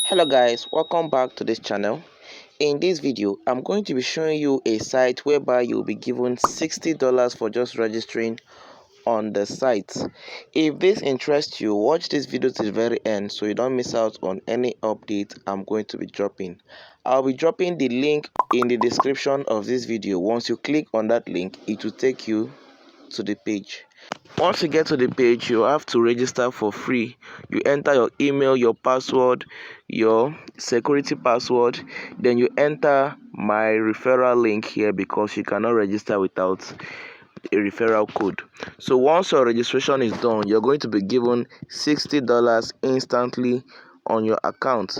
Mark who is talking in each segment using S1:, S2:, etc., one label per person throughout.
S1: Hello guys, welcome back to this channel. In this video I'm going to be showing you a site whereby you'll be given $60 for just registering on the site. If this interests you, watch this video to the very end so you don't miss out on any update I'm going to be dropping. I'll be dropping the link in the description of this video. Once you click on that link, it will take you to the page. Once you get to the page, you have to register for free. You enter your email, your password, your security password, then you enter my referral link here because you cannot register without a referral code. So once your registration is done, you're going to be given $60 instantly on your account.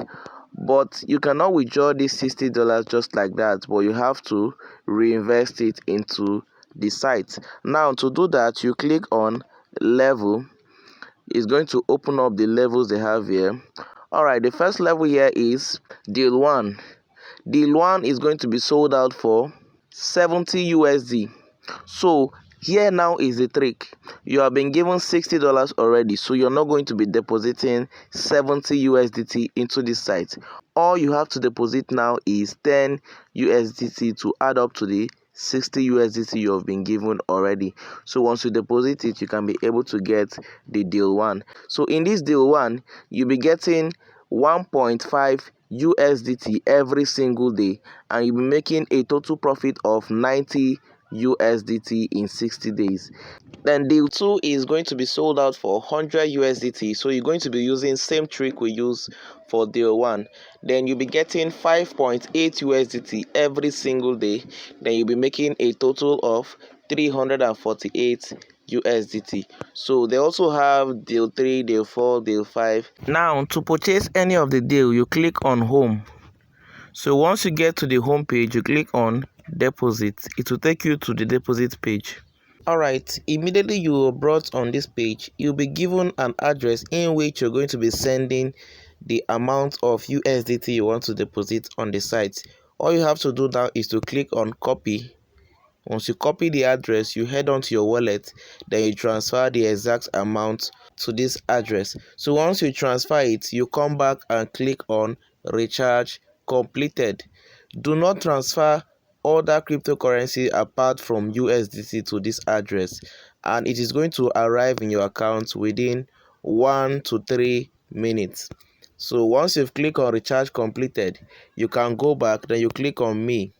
S1: But you cannot withdraw this $60 just like that, but you have to reinvest it into the site. Now to do that, you click on level. It's going to open up the levels they have here. Alright, the first level here is deal 1. Deal 1 is going to be sold out for 70 USD. So here now is the trick. You have been given $60 already, so you're not going to be depositing 70 USDT into this site. All you have to deposit now is 10 USDT to add up to the 60 USDT you have been given already. So once you deposit it, you can be able to get the deal 1. So in this deal 1, you'll be getting 1.5 USDT every single day, and you'll be making a total profit of 90 USDT in 60 days. Then deal 2 is going to be sold out for 100 USDT, so you're going to be using same trick we use for deal 1. Then you'll be getting 5.8 USDT every single day. Then you'll be making a total of 348 USDT. So they also have deal 3, deal 4, deal 5. Now to purchase any of the deal, you click on home. So once you get to the home page, you click on deposit. It will take you to the deposit page. Alright, immediately you are brought on this page, you'll be given an address in which you're going to be sending the amount of USDT you want to deposit on the site. All you have to do now is to click on copy. Once you copy the address, you head on to your wallet, then you transfer the exact amount to this address. So once you transfer it, you come back and click on recharge completed. Do not transfer other cryptocurrency apart from USDT to this address, and it is going to arrive in your account within 1 to 3 minutes. So once you've clicked on recharge completed, you can go back, then you click on me.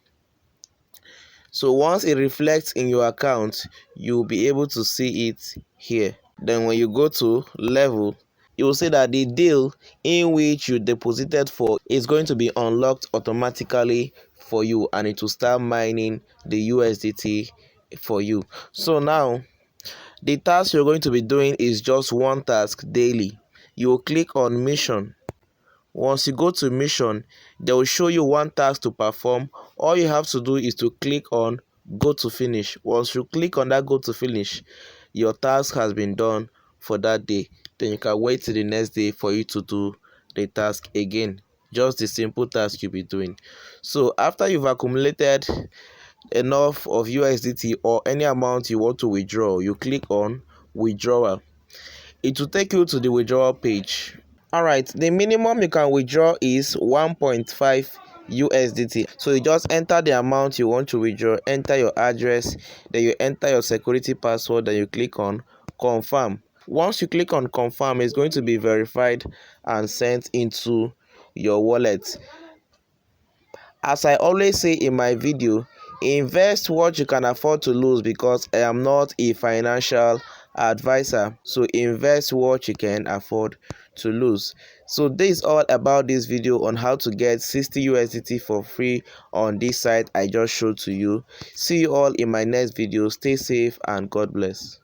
S1: So once it reflects in your account, you'll be able to see it here. Then when you go to level, you will see that the deal in which you deposited for is going to be unlocked automatically for you, and it will start mining the USDT for you. So now the task you're going to be doing is just one task daily. You will click on mission. Once you go to mission, they will show you one task to perform. All you have to do is to click on go to finish. Once you click on that go to finish, your task has been done for that day. Then you can wait till the next day for you to do the task again. Just the simple task you'll be doing. So after you've accumulated enough of USDT or any amount you want to withdraw, you click on withdrawal. It will take you to the withdrawal page. Alright, the minimum you can withdraw is 1.5 USDT. So you just enter the amount you want to withdraw, enter your address, then you enter your security password, then you click on confirm. Once you click on confirm, it's going to be verified and sent into your wallet. As I always say in my video, invest what you can afford to lose, because I am not a financial advisor. So invest what you can afford to lose. So this is all about this video on how to get 60 USDT for free on this site I just showed to you. See you all in my next video. Stay safe and God bless.